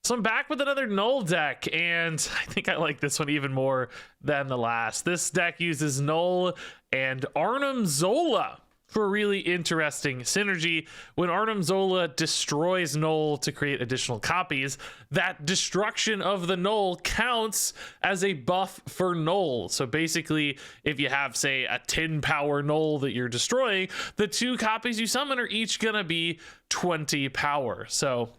So I'm back with another Knull deck, and I think I like this one even more than the last. This deck uses Knull and Arnim Zola for a really interesting synergy. When Arnim Zola destroys Knull to create additional copies, that destruction of the Knull counts as a buff for Knull. So basically, if you have, say, a 10 power Knull that you're destroying, the 2 copies you summon are each gonna be 20 power. So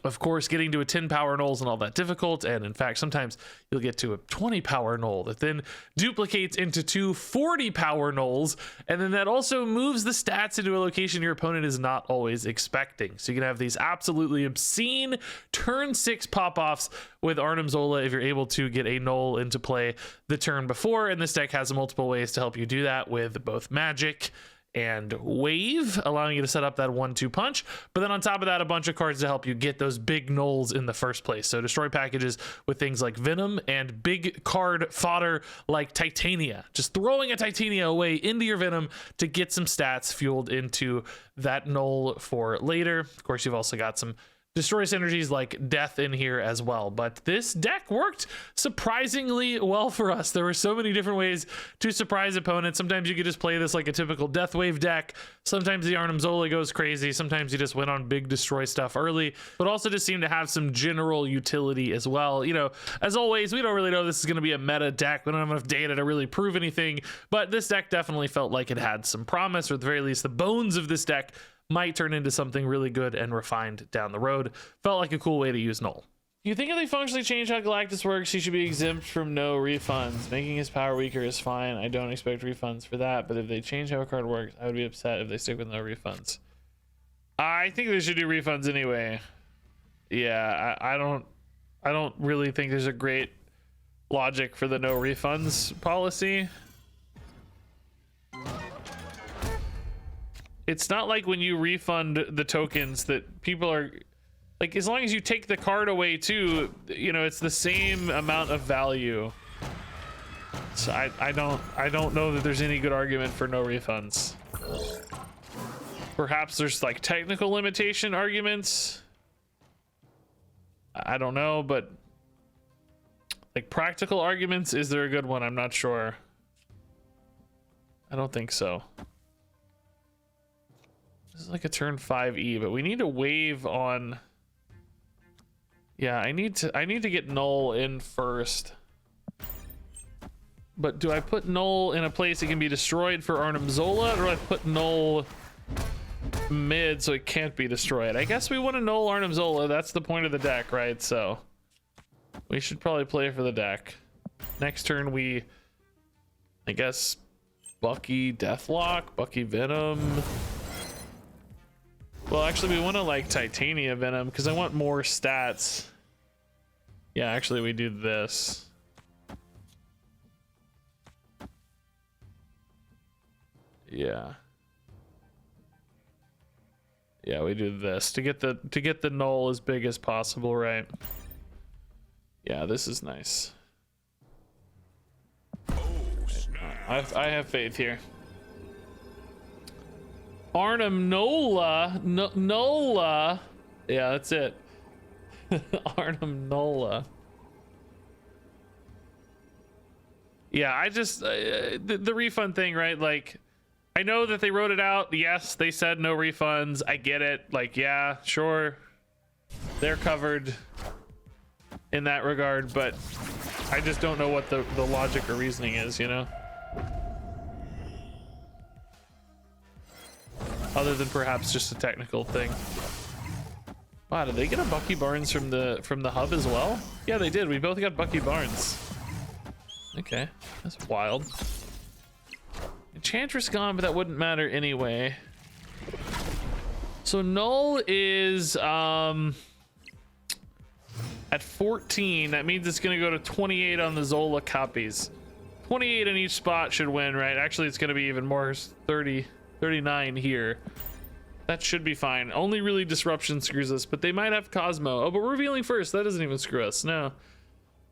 of course, getting to a 10 power Knull isn't all that difficult, and in fact, sometimes you'll get to a 20 power Knull that then duplicates into 2 40 power Knulls, and then that also moves the stats into a location your opponent is not always expecting. So you can have these absolutely obscene turn 6 pop-offs with Arnim Zola if you're able to get a Knull into play the turn before, and this deck has multiple ways to help you do that with both magic and wave, allowing you to set up that 1-2 punch, but then on top of that, a bunch of cards to help you get those big Knulls in the first place. So destroy packages with things like Venom and big card fodder like Titania, just throwing a Titania away into your Venom to get some stats fueled into that Knull for later. Of course, you've also got some destroy synergies like death in here as well, but this deck worked surprisingly well for us. There were so many different ways to surprise opponents. Sometimes you could just play this like a typical death wave deck. Sometimes the Arnim Zola goes crazy. Sometimes you just went on big destroy stuff early, but also just seem to have some general utility as well. You know, as always, we don't really know this is going to be a meta deck. We don't have enough data to really prove anything, but this deck definitely felt like it had some promise, or at the very least, the bones of this deck might turn into something really good and refined down the road. Felt like a cool way to use Knull. You think if they functionally change how Galactus works, he should be exempt from no refunds. Making his power weaker is fine. I don't expect refunds for that, but if they change how a card works, I would be upset if they stick with no refunds. I think they should do refunds anyway. Yeah, I don't really think there's a great logic for the no refunds policy. It's not like when you refund the tokens that people are like, as long as you take the card away too, you know, it's the same amount of value. So I don't know that there's any good argument for no refunds. Perhaps there's like technical limitation arguments. I don't know, but like practical arguments, is there a good one? I'm not sure. I don't think so. This is like a turn 5e, but we need to wave on. Yeah, I need to get Knull in first. But do I put Knull in a place it can be destroyed for Arnim Zola, or do I put Knull mid so it can't be destroyed? I guess we want to Knull Arnim Zola. That's the point of the deck, right? So we should probably play for the deck. Next turn we, I guess, Bucky Deathlock, Bucky Venom. Well, actually, we want to like Titania Venom because I want more stats. Yeah, actually, we do this. Yeah. Yeah, we do this to get the Knull as big as possible, right? Yeah, this is nice. I have faith here. Arnim Zola, Nola. Yeah, that's it. Arnim Zola. Yeah, I just the refund thing, right? Like, I know that they wrote it out. Yes, they said no refunds. I get it. Like, yeah, sure, they're covered in that regard, but I just don't know what the logic or reasoning is, you know? Other than perhaps just a technical thing. Wow, did they get a Bucky Barnes from the hub as well? Yeah, they did. We both got Bucky Barnes. Okay, that's wild. Enchantress gone, but that wouldn't matter anyway. So Knull is at 14. That means it's gonna go to 28 on the Zola copies. 28 in each spot should win, right? Actually, it's gonna be even more. 30. 39 here. That should be fine. Only really disruption screws us, but they might have Cosmo. Oh, but revealing first, that doesn't even screw us. No,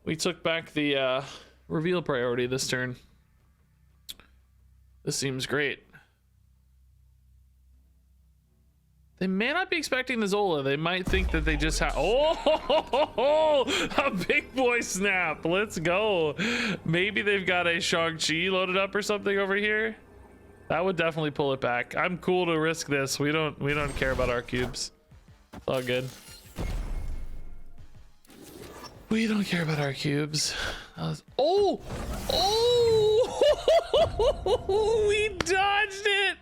we took back the reveal priority this turn. This seems great. They may not be expecting the Zola. They might think that they just have, oh, a big boy snap. Let's go. Maybe they've got a Shang-Chi loaded up or something over here. That would definitely pull it back. I'm cool to risk this. We don't care about our cubes. It's all good. We don't care about our cubes. Oh, we dodged it.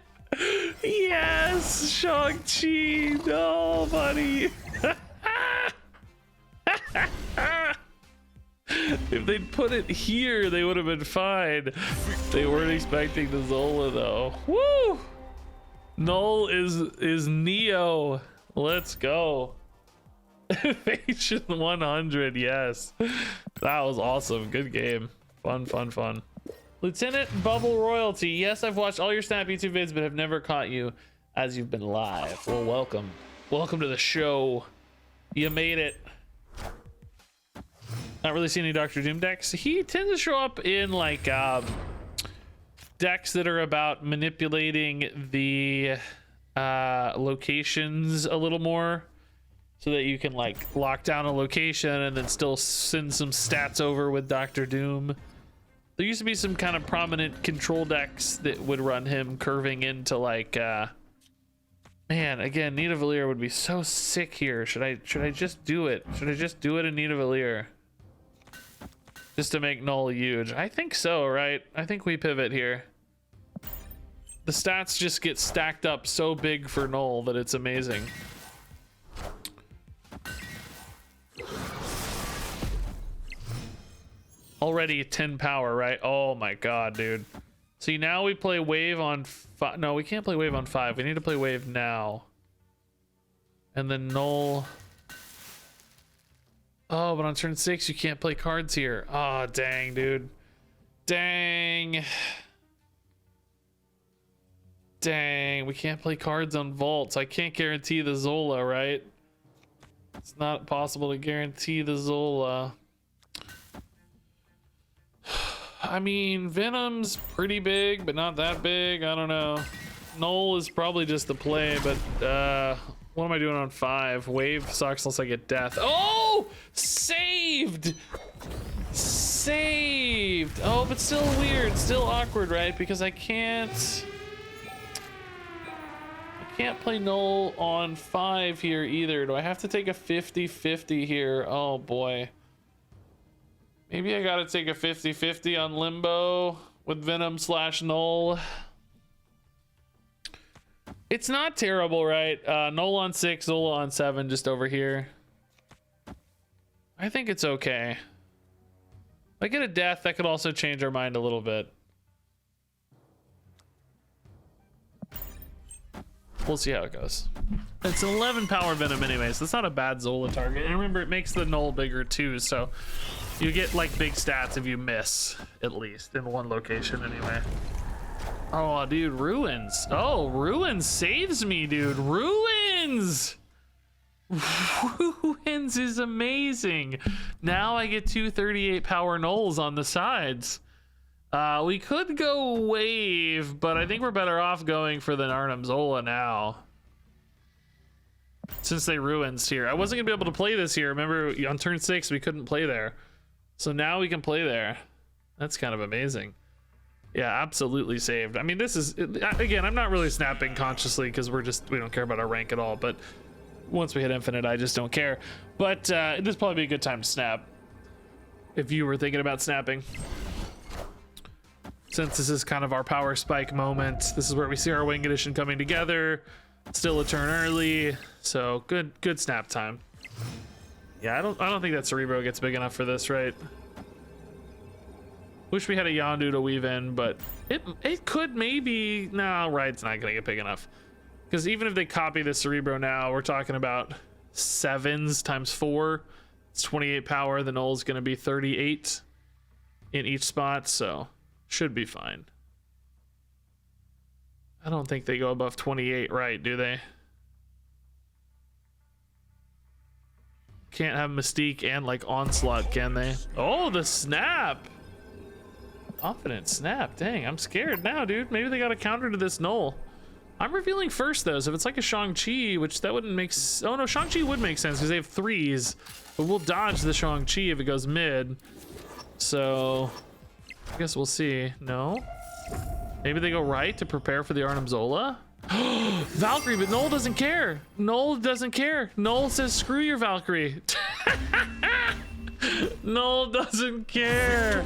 Yes, Shang-Chi. No, buddy. If they'd put it here, they would have been fine. They weren't expecting the Zola though. Woo! Knull is Neo. Let's go. Evasion 100, yes. That was awesome. Good game. Fun. Lieutenant Bubble Royalty. Yes, I've watched all your Snap YouTube vids, but have never caught you as you've been live. Well, welcome. Welcome to the show. You made it. Not really seen any Dr. Doom decks. He tends to show up in like decks that are about manipulating the locations a little more, so that you can like lock down a location and then still send some stats over with Dr. Doom. There used to be some kind of prominent control decks that would run him curving into like man, again, Nidavellir would be so sick here. Should I just do it? Should I just do it in Nidavellir? Just to make Knull huge? I think so, right? I think we pivot here. The stats just get stacked up so big for Knull that it's amazing. Already 10 power, right? Oh my god, dude. See, now we play wave on 5. No, we can't play wave on 5. We need to play wave now. And then Knull. Oh, but on turn 6 you can't play cards here. Oh, dang, dude. Dang, we can't play cards on vaults. I can't guarantee the Zola, right? It's not possible to guarantee the Zola. I mean, Venom's pretty big, but not that big. I don't know. Knull is probably just the play, but what am I doing on 5? Wave sucks unless I get death. Oh, saved. Oh, but still weird, still awkward, right? Because I can't play Knull on 5 here either. Do I have to take a 50-50 here? Oh boy. Maybe I gotta take a 50-50 on Limbo with Venom / Knull. It's not terrible, right? Knull on 6, Zola on 7, just over here. I think it's okay. If I get a death, that could also change our mind a little bit. We'll see how it goes. It's an 11 power Venom anyway, so it's not a bad Zola target. And remember, it makes the Knull bigger too, so you get like big stats if you miss, at least in one location anyway. Oh, dude, Ruins. Oh, Ruins saves me, dude. Ruins is amazing. Now I get 2 38 power Knulls on the sides. We could go wave, but I think we're better off going for the Arnim Zola now, since they Ruins here. I wasn't gonna be able to play this here. Remember, on turn 6 we couldn't play there, so now we can play there. That's kind of amazing. Yeah, absolutely saved. I mean, this is, again, I'm not really snapping consciously because we don't care about our rank at all, but once we hit infinite I just don't care. But this would probably be a good time to snap if you were thinking about snapping, since this is kind of our power spike moment. This is where we see our Wing Edition coming together. Still a turn early, so good snap time. Yeah, I don't think that Cerebro gets big enough for this, right? Wish we had a Yondu to weave in, but it could maybe. No, right, it's not gonna get big enough, because even if they copy the Cerebro now, we're talking about 7s times 4. It's 28 power. The Knull's gonna be 38 in each spot, so should be fine. I don't think they go above 28, right? Do they? Can't have Mystique and like Onslaught, can they? Oh, the snap! Confident snap. Dang, I'm scared now, dude. Maybe they got a counter to this Knull. I'm revealing first though, so if it's like a Shang-Chi, which that wouldn't make oh no, Shang-Chi would make sense because they have 3s, but we'll dodge the Shang-Chi if it goes mid. So I guess we'll see. No, maybe they go right to prepare for the Arnim Zola. Valkyrie, but Knull doesn't care. Knull doesn't care. Knull says screw your Valkyrie. Knull doesn't care.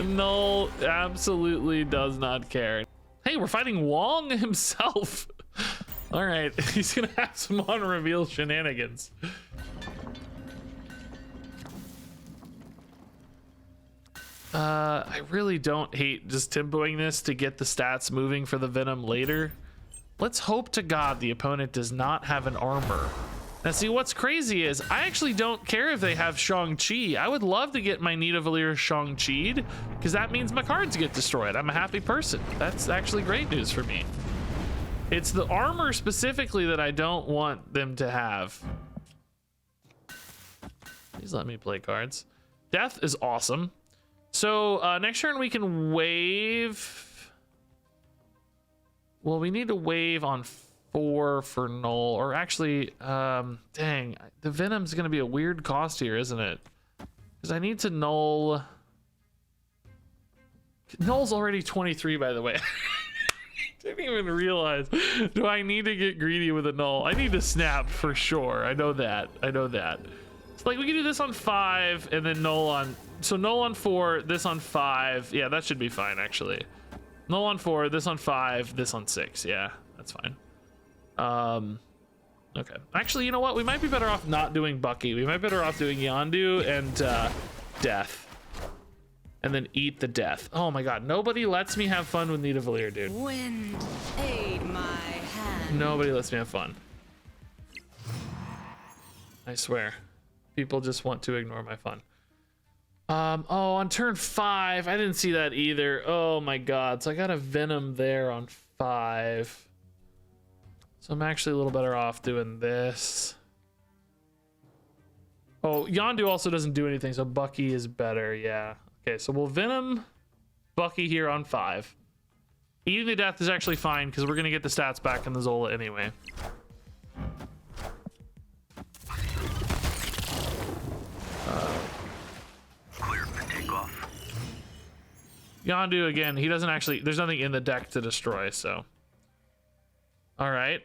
Knull absolutely does not care. Hey, we're fighting Wong himself. All right, he's gonna have some on-reveal shenanigans. I really don't hate just tempoing this to get the stats moving for the Venom later. Let's hope to God the opponent does not have an armor. Now see, what's crazy is I actually don't care if they have Shang-Chi. I would love to get my Nidavellir Shang-Chi'd because that means my cards get destroyed. I'm a happy person. That's actually great news for me. It's the armor specifically that I don't want them to have. Please let me play cards. Death is awesome. So next turn we can wave. Well, we need to wave on 4 for Knull, or actually, dang, the Venom's gonna be a weird cost here, isn't it? Because I need to Knull. Knull's already 23, by the way. Didn't even realize. Do I need to get greedy with a Knull? I need to snap for sure. I know that. I know that. It's like we can do this on 5 and then Knull on. So Knull on 4, this on 5. Yeah, that should be fine actually. Knull on 4, this on 5, this on 6. Yeah, that's fine. Okay. Actually, you know what? We might be better off not doing Bucky. We might be better off doing Yondu and Death. And then eat the Death. Oh my god, nobody lets me have fun with Nidavellir, dude. Wind, aid my hand. Nobody lets me have fun. I swear. People just want to ignore my fun. Oh, on turn 5, I didn't see that either. Oh my god, so I got a Venom there on 5. So I'm actually a little better off doing this. Oh, Yondu also doesn't do anything, so Bucky is better, yeah. Okay, so we'll Venom Bucky here on 5. Eating the Death is actually fine, because we're going to get the stats back in the Zola anyway. Clear for takeoff. Yondu, again, he doesn't actually... There's nothing in the deck to destroy, so... Alright.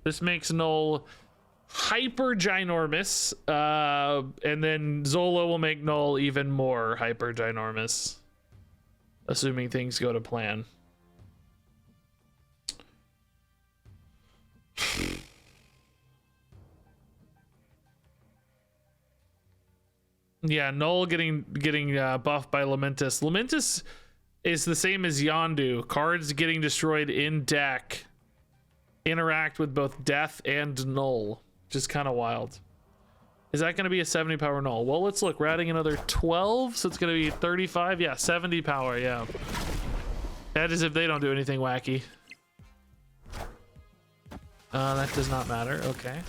This makes Knull hyper ginormous, and then Zola will make Knull even more hyper ginormous, assuming things go to plan. Yeah, Knull getting buffed by Lamentis. Lamentis is the same as Yondu. Cards getting destroyed in deck interact with both Death and Knull, which is kind of wild. Is that going to be a 70 power Knull? Well, let's look. We're adding another 12, so it's going to be 35. Yeah, 70 power, yeah. That is if they don't do anything wacky. That does not matter. Okay.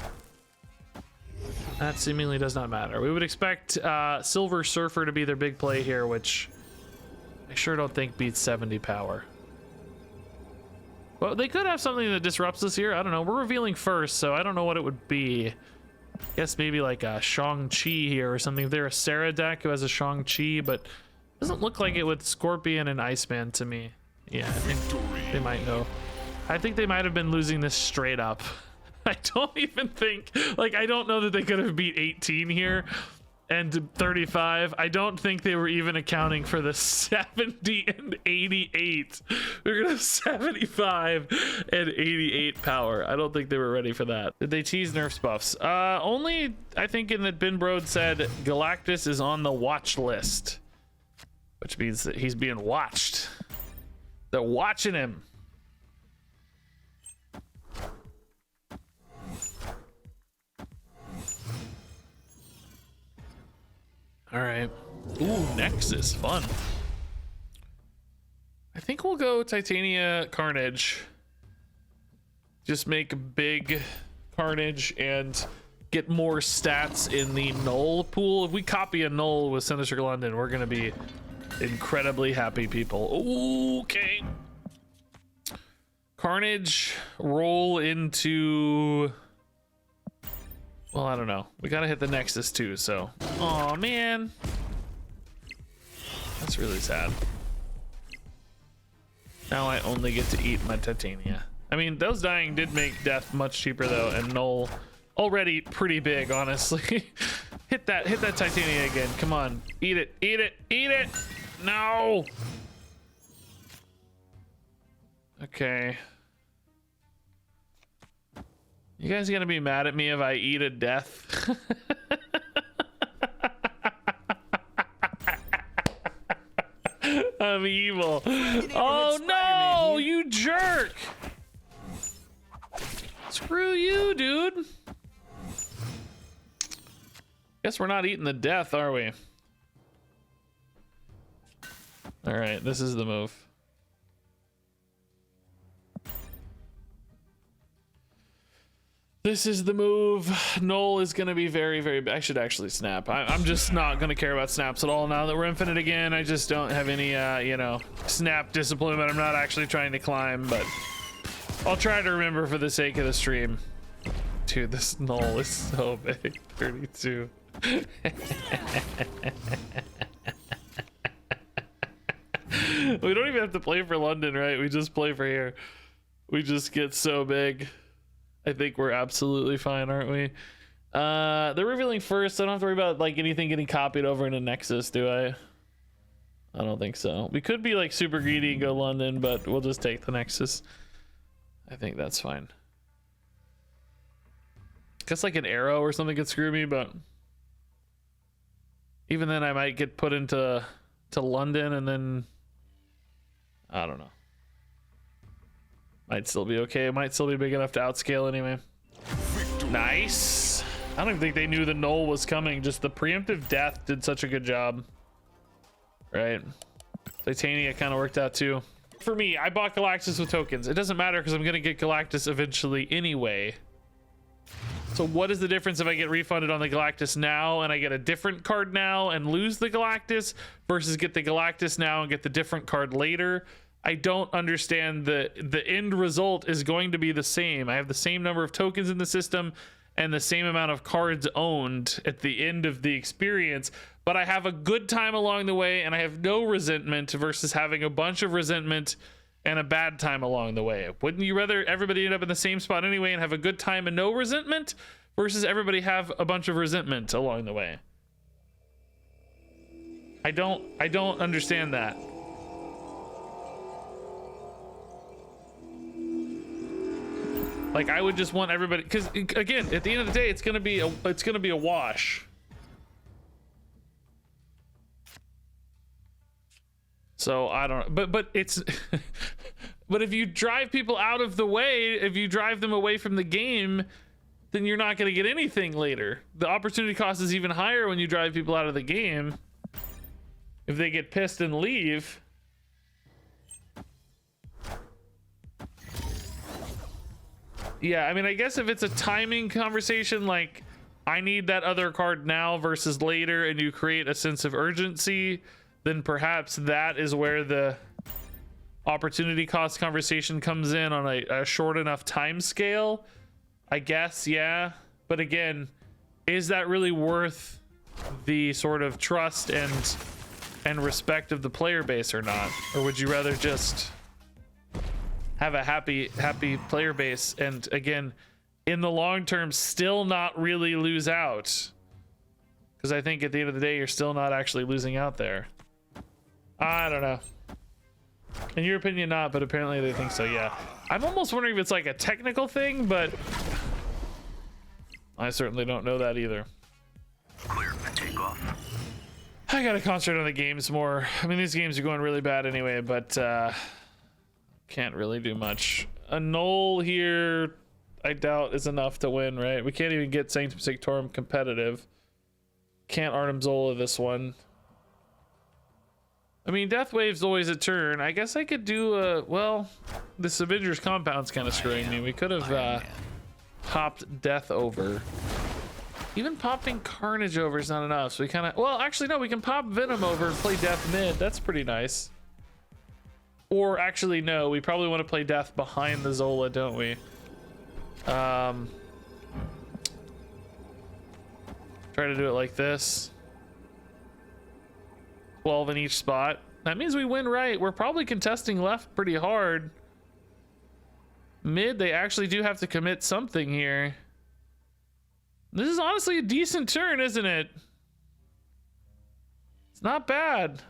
That seemingly does not matter. We would expect Silver Surfer to be their big play here, which I sure don't think beats 70 power. Well, they could have something that disrupts us here. I don't know. We're revealing first, so I don't know what it would be. I guess maybe like a Shang-Chi here or something. If they're a Sarah deck who has a Shang-Chi, but doesn't look like it with Scorpion and Iceman to me. Yeah, I think they might know. I think they might have been losing this straight up. I don't even think, like, I don't know that they could have beat 18 here and 35. I don't think they were even accounting for the 70 and 88. We're gonna have 75 and 88 power. I don't think they were ready for that. Did they tease nerfs buffs? Only, I think, in that Ben Brode said Galactus is on the watch list, which means that he's being watched. They're watching him. All right. Ooh, Nexus, fun. I think we'll go Titania Carnage. Just make big Carnage and get more stats in the Knull pool. If we copy a Knull with Sinister London, we're gonna be incredibly happy people. Okay. Carnage roll into, well, I don't know. We gotta hit the Nexus too, so. Oh man. That's really sad. Now I only get to eat my Titania. I mean, those dying did make death much cheaper though, and Knull already pretty big, honestly. hit that Titania again. Come on. Eat it, eat it, eat it. No. Okay. You guys gonna be mad at me if I eat a death? I'm evil. Oh no, you jerk! Screw you, dude. Guess we're not eating the death, are we? All right, this is the move. This is the move. Knull is gonna be very, very bad. I should actually snap. I'm just not gonna care about snaps at all now that we're infinite again. I just don't have any, you know, snap discipline, but I'm not actually trying to climb, but I'll try to remember for the sake of the stream. Dude, this Knull is so big. 32. We don't even have to play for London, right? We just play for here. We just get so big. I think we're absolutely fine, aren't we? They're revealing first. I don't have to worry about like anything getting copied over into Nexus, do I? I don't think so. We could be like super greedy and go London, but we'll just take the Nexus. I think that's fine. Guess like an arrow or something could screw me, but even then I might get put into London, and then I don't know. Might still be okay. It might still be big enough to outscale anyway. Nice. I don't even think they knew the Knull was coming. Just the preemptive death did such a good job. Right. Titania kind of worked out too. For me, I bought Galactus with tokens. It doesn't matter because I'm going to get Galactus eventually anyway. So what is the difference if I get refunded on the Galactus now and I get a different card now and lose the Galactus versus get the Galactus now and get the different card later? I don't understand. The end result is going to be the same. I have the same number of tokens in the system and the same amount of cards owned at the end of the experience, but I have a good time along the way and I have no resentment versus having a bunch of resentment and a bad time along the way. Wouldn't you rather everybody end up in the same spot anyway and have a good time and no resentment versus everybody have a bunch of resentment along the way? I don't understand that. Like, I would just want everybody, because again, at the end of the day, it's gonna be a wash. So I don't, but it's, but if you drive people out of the way, if you drive them away from the game, then you're not gonna get anything later. The opportunity cost is even higher when you drive people out of the game. If they get pissed and leave. Yeah, I mean, I guess if it's a timing conversation, like I need that other card now versus later, and you create a sense of urgency, then perhaps that is where the opportunity cost conversation comes in on a short enough time scale, I guess. Yeah, but again, is that really worth the sort of trust and respect of the player base or not? Or would you rather just have a happy player base and, again, in the long term, still not really lose out? Because I think at the end of the day, you're still not actually losing out there. I don't know. In your opinion, not, but apparently they think so. Yeah, I'm almost wondering if it's like a technical thing, but I certainly don't know that either. Clear for takeoff. I gotta concentrate on the games more. I mean, these games are going really bad anyway, but can't really do much. A Knull here, I doubt is enough to win, right? We can't even get Sanctum Sanctorum competitive. Can't Arnim Zola this one. I mean, Death Wave's always a turn. I guess I could do well, this Avengers Compound's kind of screwing me. We could have popped Death over. Even popping Carnage over is not enough, so we kind of, well, actually no, we can pop Venom over and play Death mid. That's pretty nice. Or actually, no, we probably want to play death behind the Zola, don't we? Try to do it like this. 12 in each spot. That means we win right. We're probably contesting left pretty hard. Mid, they actually do have to commit something here. This is honestly a decent turn, isn't it? It's not bad.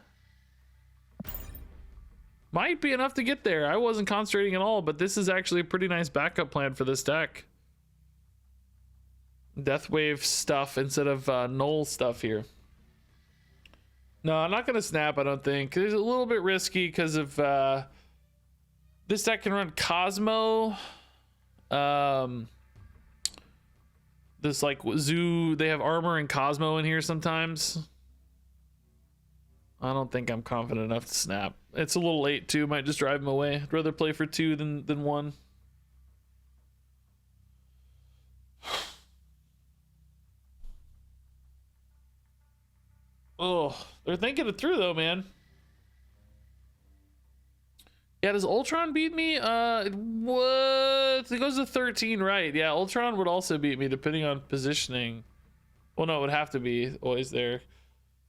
Might be enough to get there. I wasn't concentrating at all, but this is actually a pretty nice backup plan for this deck. Death Wave stuff instead of Knull stuff here. No, I'm not going to snap, I don't think. It's a little bit risky because of this deck can run Cosmo. This like Zoo, they have armor and Cosmo in here sometimes. I don't think I'm confident enough to snap. It's a little late too, might just drive him away. I'd rather play for 2 than 1. Oh, they're thinking it through though, man. Yeah, does Ultron beat me? What? It goes to 13, right? Yeah, Ultron would also beat me depending on positioning. Well, no, it would have to be always there.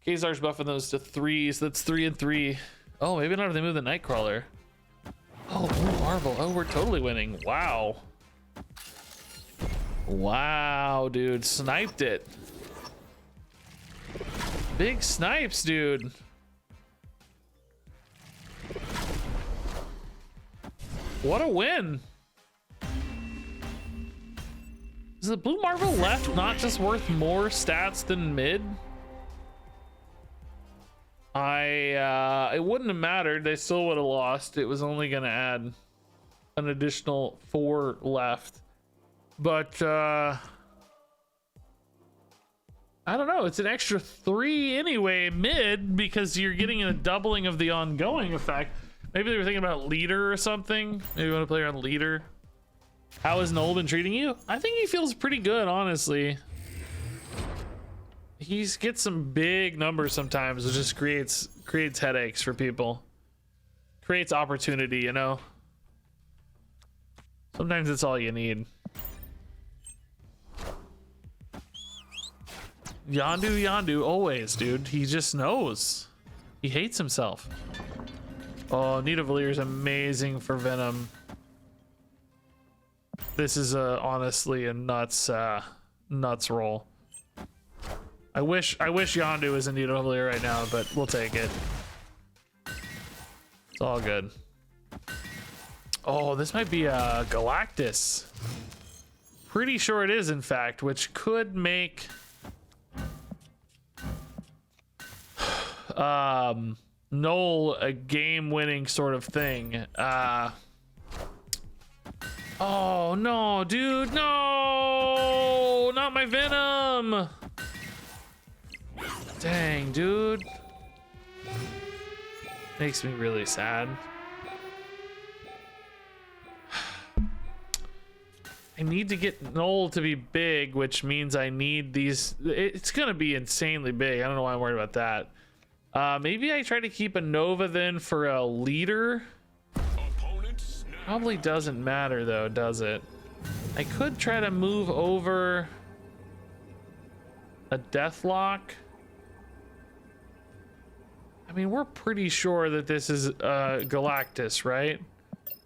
Kazar's buffing those to 3, so that's 3 and 3. Oh, maybe not if they move the Nightcrawler. Oh, Blue Marvel. Oh, we're totally winning. Wow. Wow, dude. Sniped it. Big snipes, dude. What a win. Is the Blue Marvel left not just worth more stats than mid? It wouldn't have mattered. They still would have lost. It was only going to add an additional 4 left. But, I don't know. It's an extra 3 anyway, mid, because you're getting a doubling of the ongoing effect. Maybe they were thinking about leader or something. Maybe you want to play around leader. How has Knull been treating you? I think he feels pretty good, honestly. He gets some big numbers sometimes. It just creates headaches for people. Creates opportunity, you know? Sometimes it's all you need. Yondu, always, dude. He just knows. He hates himself. Oh, Nidavellir is amazing for Venom. This is honestly a nuts roll. I wish Yondu was in Nidavellir right now, but we'll take it. It's all good. Oh, this might be a Galactus. Pretty sure it is, in fact, which could make Knull a game-winning sort of thing. Oh no, dude, no, not my Venom. Dang, dude. Makes me really sad. I need to get Knull to be big, which means I need these. It's gonna be insanely big. I don't know why I'm worried about that. Maybe I try to keep a Nova then for a leader. Probably doesn't matter though, does it? I could try to move over a Deathlock. I mean, we're pretty sure that this is Galactus, right?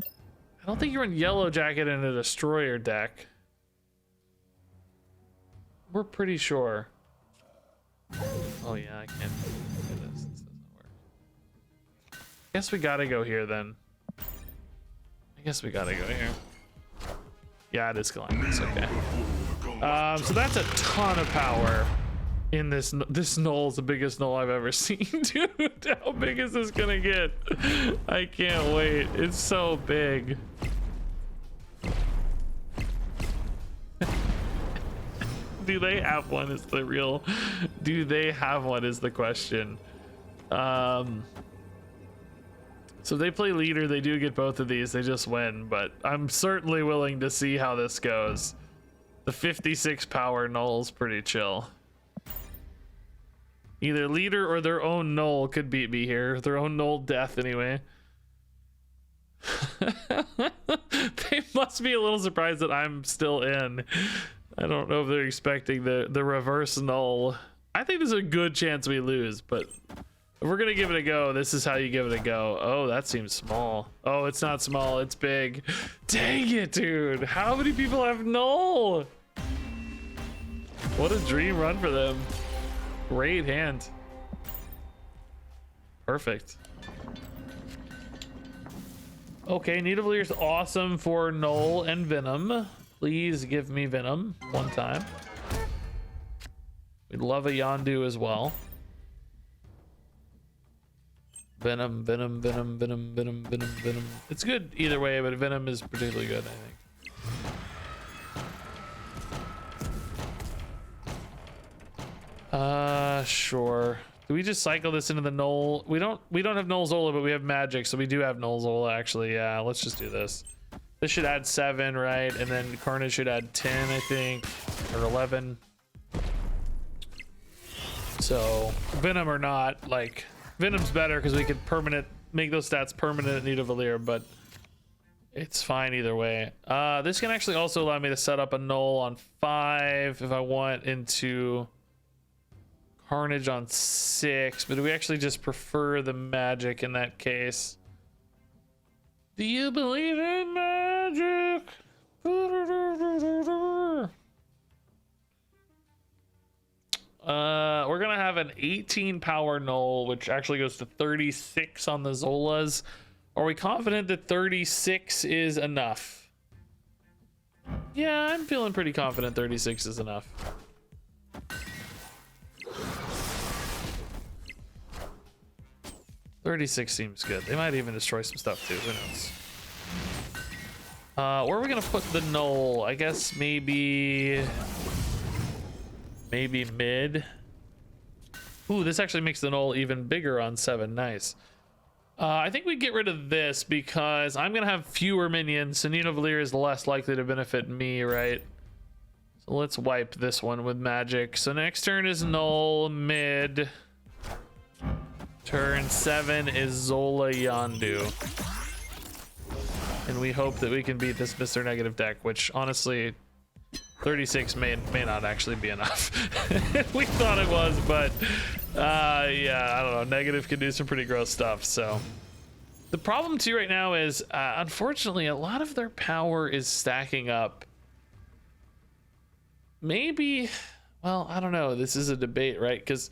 I don't think you run Yellow Jacket in a Destroyer deck. We're pretty sure. Oh yeah, I can't do this. This doesn't work. Guess we gotta go here then. I guess we gotta go here. Yeah, it is Galactus, okay. So that's a ton of power in this. This Knull is the biggest Knull I've ever seen, dude. How big is this gonna get? I can't wait. It's so big. Do they have one is the real. Do they have one is the question. So if they play leader, they do get both of these. They just win, but I'm certainly willing to see how this goes. The 56 power Knull's pretty chill. Either leader or their own Knull could beat me here. Their own Knull death anyway. They must be a little surprised that I'm still in. I don't know if they're expecting the reverse null. I think there's a good chance we lose, but if we're gonna give it a go, this is how you give it a go. Oh, that seems small. Oh, it's not small, it's big. Dang it, dude. How many people have null? What a dream run for them. Great hand. Perfect. Okay, Nidavellir is awesome for Knull and Venom. Please give me Venom one time. We'd love a Yondu as well. Venom, Venom, Venom, Venom, Venom, Venom, Venom. It's good either way, but Venom is particularly good, I think. Sure. Do we just cycle this into the Knull? We don't have Knull Zola, but we have magic, so we do have Knull Zola actually. Yeah, let's just do this. This should add 7, right? And then Carnage should add 10, I think, or 11. So Venom or not, like Venom's better because we could make those stats permanent at Nidavellir, but it's fine either way. This can actually also allow me to set up a Knull on 5 if I want into Carnage on 6, but do we actually just prefer the magic in that case? Do you believe in magic? We're gonna have an 18 power Knull, which actually goes to 36 on the Zolas. Are we confident that 36 is enough? Yeah, I'm feeling pretty confident 36 is enough. $36 seems good. They might even destroy some stuff too. Who knows? Where are we gonna put the Knull? I guess maybe mid. Ooh, this actually makes the Knull even bigger on 7. Nice. I think we get rid of this because I'm gonna have fewer minions, so Nidavellir is less likely to benefit me, right? So let's wipe this one with magic. So next turn is Knull mid. Turn 7 is Zola Yondu. And we hope that we can beat this Mr. Negative deck, which honestly 36 may not actually be enough. We thought it was, but yeah, I don't know. Negative can do some pretty gross stuff. So the problem too right now is unfortunately a lot of their power is stacking up. Maybe, well, I don't know. This is a debate, right? Because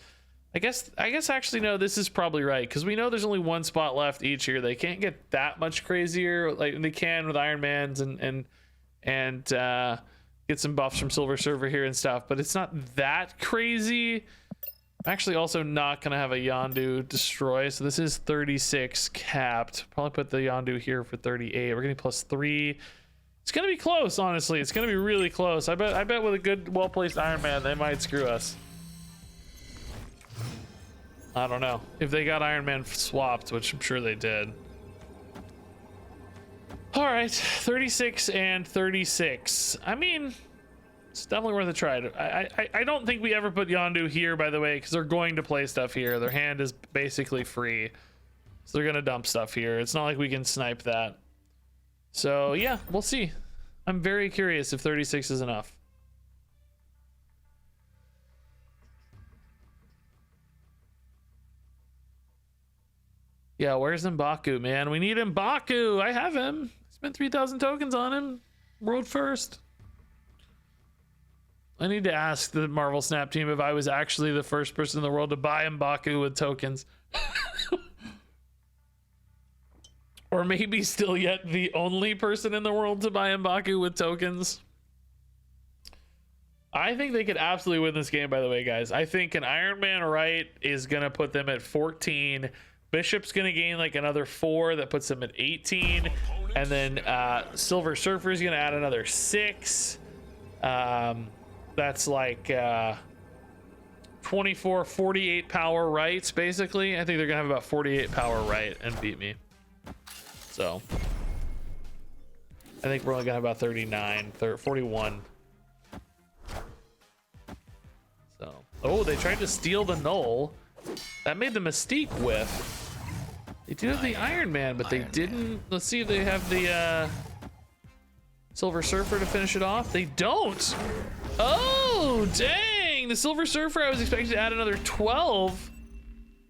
I guess actually no, this is probably right, because we know there's only one spot left each year. They can't get that much crazier like they can with Iron Man's and get some buffs from Silver Surfer here and stuff, but it's not that crazy. I'm actually also not gonna have a Yondu destroy, so this is 36 capped. Probably put the Yondu here for 38. We're getting +3. It's gonna be close, honestly. It's gonna be really close. I bet with a good, well-placed Iron Man, they might screw us. I don't know if they got Iron Man swapped, which I'm sure they did. All right, 36 and 36. I mean, it's definitely worth a try. I don't think we ever put Yondu here, by the way, because they're going to play stuff here. Their hand is basically free, so they're gonna dump stuff here. It's not like we can snipe that. So yeah, we'll see. I'm very curious if 36 is enough. Yeah, where's M'Baku, man? We need M'Baku. I have him. Spent 3,000 tokens on him. World first. I need to ask the Marvel Snap team if I was actually the first person in the world to buy M'Baku with tokens. Or maybe still yet the only person in the world to buy M'Baku with tokens. I think they could absolutely win this game, by the way, guys. I think an Iron Man right is going to put them at 14. Bishop's going to gain like another 4. That puts them at 18. And then Silver Surfer is going to add another 6. That's like 24, 48 power rights, basically. I think they're going to have about 48 power right and beat me. So I think we're only going to have about 39, 41. So, oh, they tried to steal the Knull. That made the Mystique whiff. They do have the Iron Man, but they didn't. Let's see if they have the Silver Surfer to finish it off. They don't. Oh, dang. The Silver Surfer, I was expecting to add another 12,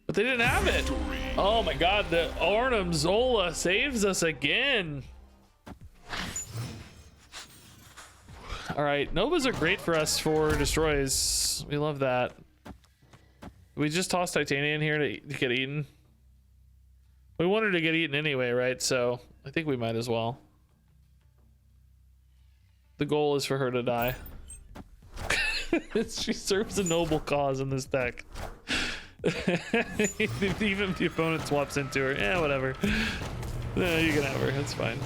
but they didn't have it. Oh my God, the Arnim Zola saves us again. All right, Novas are great for us for destroys. We love that. We just tossed Titania in here to get eaten. We wanted to get eaten anyway, right? So I think we might as well. The goal is for her to die. She serves a noble cause in this deck. Even if the opponent swaps into her, yeah, whatever. No, you can have her. It's fine.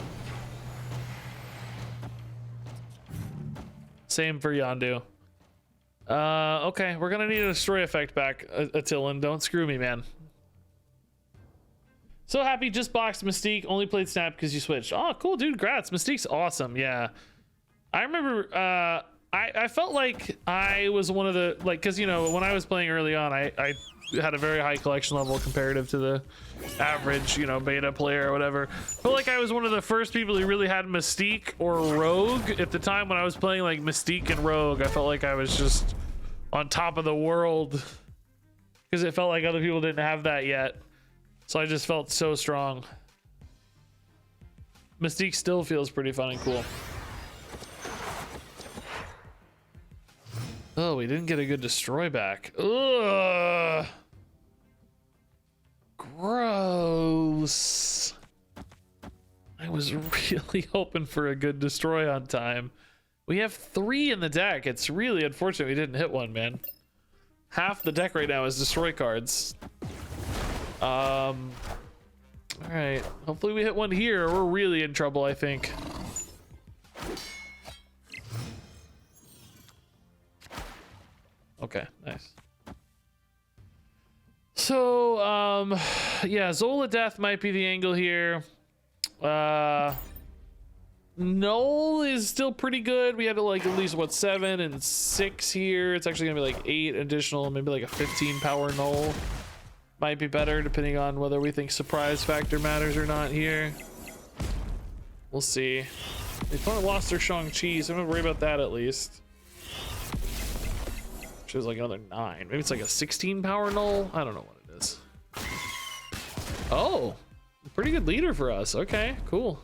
Same for Yondu. Okay, we're gonna need a destroy effect back, Attilan. Don't screw me, man. So happy, just boxed Mystique. Only played Snap because you switched. Oh, cool, dude. Congrats. Mystique's awesome. Yeah. I remember I felt like I was one of the, like, because, you know, when I was playing early on, I had a very high collection level comparative to the average, you know, beta player or whatever. Felt like I was one of the first people who really had Mystique or Rogue at the time when I was playing like Mystique and Rogue. I felt like I was just on top of the world because it felt like other people didn't have that yet. So I just felt so strong. Mystique still feels pretty fun and cool. Oh, we didn't get a good destroy back. Ugh. Gross. I was really hoping for a good destroy on time. We have 3 in the deck. It's really unfortunate we didn't hit one, man. Half the deck right now is destroy cards. All right. Hopefully we hit one here. We're really in trouble, I think. Okay, nice. So, yeah, Zola death might be the angle here. Knull is still pretty good. We had to like at least, what, 7 and 6 here. It's actually gonna be like 8 additional, maybe like a 15 power Knull. Might be better depending on whether we think surprise factor matters or not here. We'll see. They finally lost their Shang-Chi, so I'm gonna worry about that at least. Which is like another 9. Maybe it's like a 16 power Knull. I don't know what it is. Oh, pretty good leader for us. Okay, cool.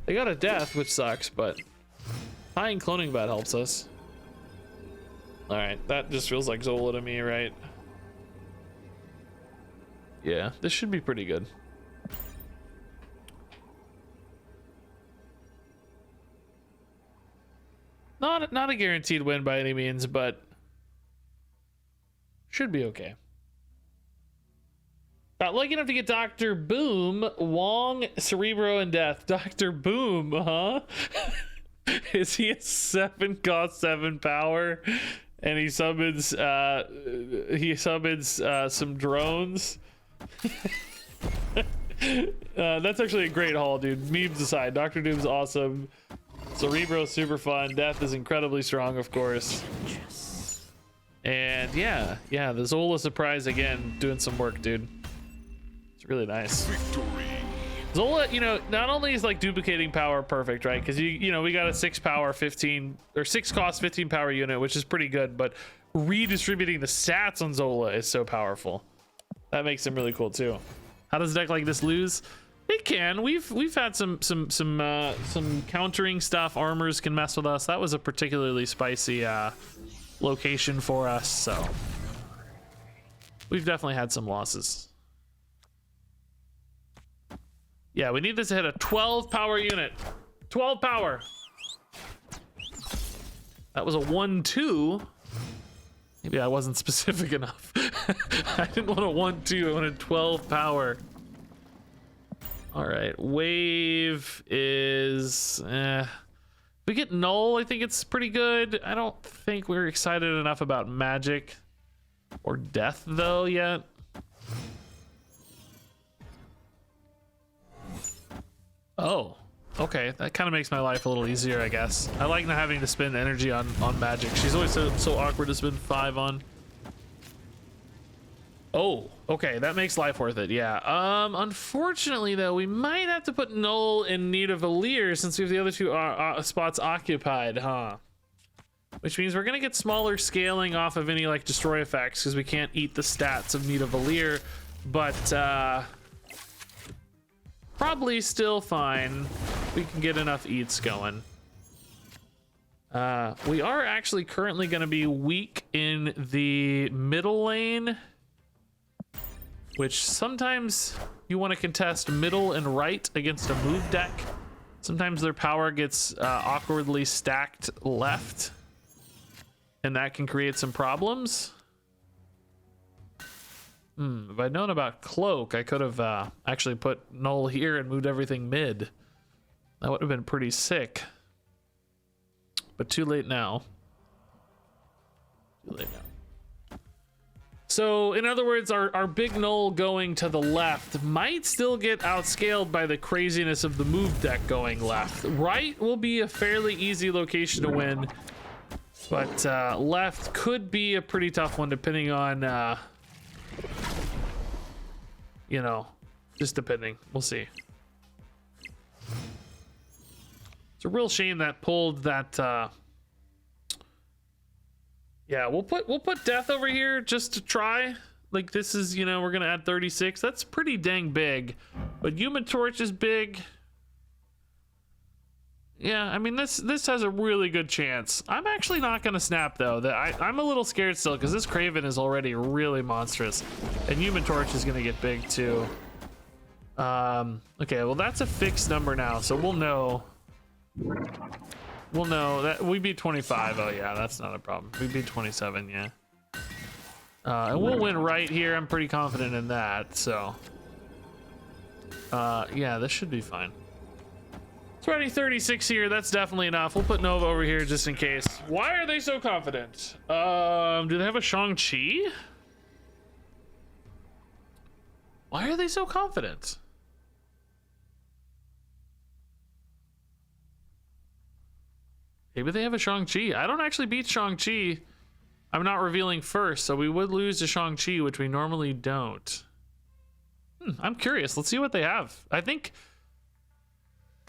They got a death, which sucks, but tying cloning bat helps us. All right, that just feels like Zola to me, right? Yeah, this should be pretty good. Not a guaranteed win by any means, but should be okay. Lucky enough to get Dr. Boom, Wong, Cerebro, and Death. Dr. Boom, huh? Is he a 7 cost 7 power? And he summons some drones. That's actually a great haul, dude. Memes aside, Dr. Doom's awesome. Cerebro's super fun. Death is incredibly strong, of course. And yeah, the Zola surprise again, doing some work, dude. It's really nice. Victory. Zola, you know, not only is like duplicating power perfect, right? Because you know, we got a 6 power 15 or 6 cost 15 power unit, which is pretty good, but redistributing the stats on Zola is so powerful. That makes him really cool too. How does a deck like this lose? It can. We've had some countering stuff. Armors can mess with us. That was a particularly spicy location for us, so we've definitely had some losses. Yeah, we need this to hit a 12 power unit. 12 power. That was a 1-2. Maybe I wasn't specific enough. I didn't want a 1-2. I wanted 12 power. All right, wave is if we get Knull, I think it's pretty good. I don't think we're excited enough about magic or death though yet. Oh, okay, that kind of makes my life a little easier, I guess. I like not having to spend energy on magic. She's always so awkward to spend 5 on. Oh, okay, that makes life worth it. Yeah. Unfortunately though, we might have to put Knull in need of a Leer since we have the other two spots occupied, huh? Which means we're gonna get smaller scaling off of any like destroy effects because we can't eat the stats of Need of a Leer, but probably still fine. We can get enough eats going. We are actually currently gonna be weak in the middle lane, which sometimes you want to contest middle and right against a move deck. Sometimes their power gets awkwardly stacked left, and that can create some problems. If I'd known about Cloak, I could have actually put Knull here and moved everything mid. That would have been pretty sick. But too late now. Too late now. So, in other words, our big Knull going to the left might still get outscaled by the craziness of the move deck going left. Right will be a fairly easy location to win, but left could be a pretty tough one depending on, you know, just depending. We'll see. It's a real shame that pulled that, yeah, we'll put death over here just to try. Like this is, you know, we're gonna add 36. That's pretty dang big. But Human Torch is big. Yeah, I mean this has a really good chance. I'm actually not gonna snap though. I'm a little scared still because this Craven is already really monstrous, and Human Torch is gonna get big too. Okay, well that's a fixed number now, so we'll know. We'll know that we beat 25. Oh yeah, that's not a problem. We beat 27, yeah. And we'll win right here. I'm pretty confident in that. So, yeah, this should be fine. It's already 36 here. That's definitely enough. We'll put Nova over here just in case. Why are they so confident? Do they have a Shang-Chi? Why are they so confident? Maybe they have a Shang-Chi. I don't actually beat Shang-Chi. I'm not revealing first, so we would lose to Shang-Chi, which we normally don't. I'm curious. Let's see what they have. I think...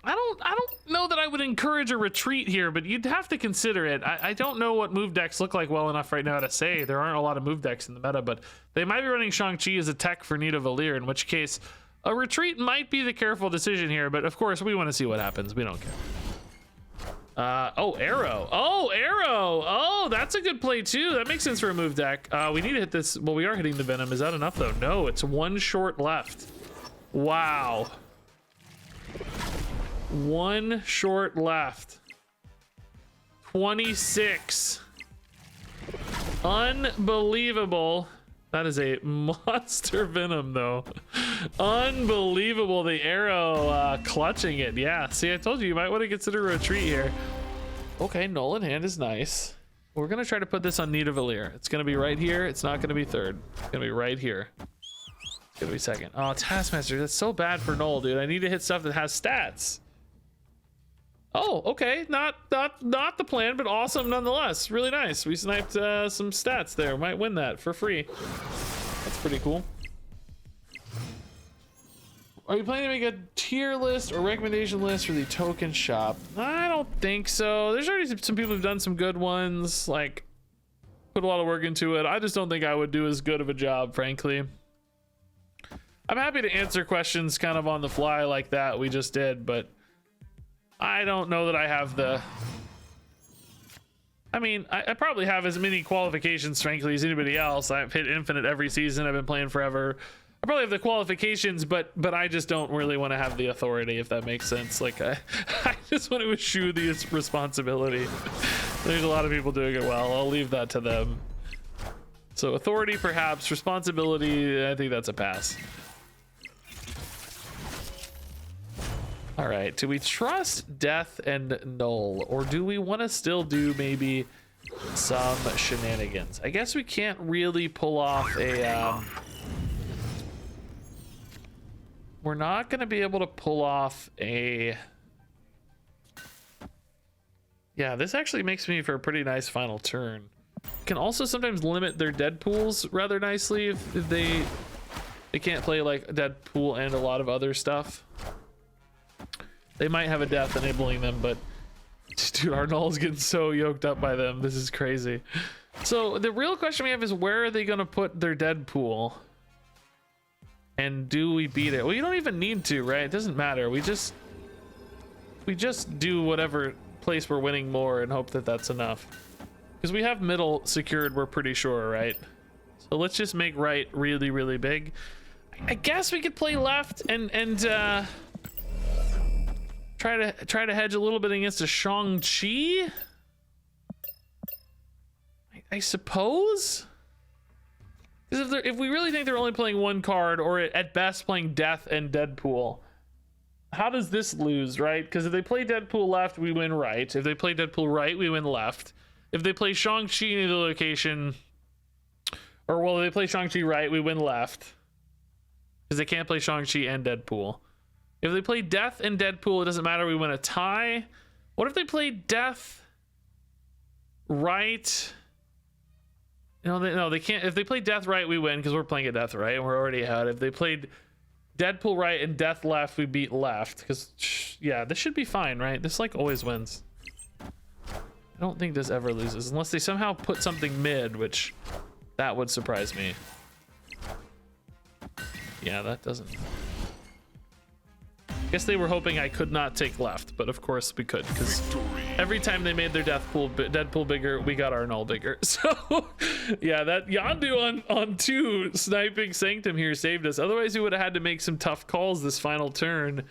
I don't know that I would encourage a retreat here, but you'd have to consider it. I don't know what move decks look like well enough right now to say. There aren't a lot of move decks in the meta, but they might be running Shang-Chi as a tech for Need of Valir, in which case a retreat might be the careful decision here, but of course we want to see what happens. We don't care. Oh, Arrow. Oh, Arrow. Oh, that's a good play too. That makes sense for a move deck. We need to hit this. Well, we are hitting the Venom. Is that enough though? No, it's one short left. Wow. One short left. 26. Unbelievable. That is a monster Venom though. Unbelievable, the Arrow clutching it. Yeah, see, I told you, you might want to consider a retreat here. Okay, Knull in hand is nice. We're gonna try to put this on Need of Valir. It's gonna be right here. It's not gonna be third. It's gonna be right here. It's gonna be second. Oh, Taskmaster, that's so bad for Knull, dude. I need to hit stuff that has stats. Oh, okay, not the plan, but awesome nonetheless. Really nice. We sniped some stats there. Might win that for free. That's pretty cool. Are you planning to make a tier list or recommendation list for the token shop? I don't think so. There's already some people who've done some good ones, like put a lot of work into it. I just don't think I would do as good of a job, frankly. I'm happy to answer questions kind of on the fly like that we just did, but I don't know that I have the... I mean, I probably have as many qualifications, frankly, as anybody else. I've hit Infinite every season. I've been playing forever. I probably have the qualifications, but I just don't really want to have the authority, if that makes sense. Like, I just want to eschew the responsibility. There's a lot of people doing it well. I'll leave that to them. So authority, perhaps. Responsibility, I think that's a pass. All right, do we trust Death and Knull, or do we want to still do maybe some shenanigans? I guess we can't really pull off a... we're not going to be able to pull off a... Yeah, this actually makes me for a pretty nice final turn. can also sometimes limit their dead pools rather nicely if they can't play like dead pool and a lot of other stuff. They might have a death enabling them, but dude, our Knull's getting so yoked up by them. This is crazy. So the real question we have is, where are they gonna put their dead pool? And do we beat it? Well, you don't even need to, right? It doesn't matter. We just do whatever place we're winning more and hope that that's enough. Because we have middle secured, we're pretty sure, right? So let's just make right really, really big. I guess we could play left and try to hedge a little bit against a Shang-Chi. I suppose. Because if we really think they're only playing one card, or at best playing Death and Deadpool, how does this lose, right? Because if they play Deadpool left, we win right. If they play Deadpool right, we win left. If they play Shang-Chi in the location, or well, if they play Shang-Chi right, we win left. Because they can't play Shang-Chi and Deadpool. If they play Death and Deadpool, it doesn't matter, we win a tie. What if they play Death right? No, they can't. If they play Death right, we win because we're playing a Death right and we're already ahead. If they played Deadpool right and Death left, we beat left. Because, yeah, this should be fine, right? This, like, always wins. I don't think this ever loses. Unless they somehow put something mid, which that would surprise me. Yeah, that doesn't... I guess they were hoping I could not take left, but of course we could, because every time they made their Deadpool bigger, we got our Knull bigger. So yeah, that Yondu on 2 sniping Sanctum here saved us. Otherwise we would have had to make some tough calls this final turn.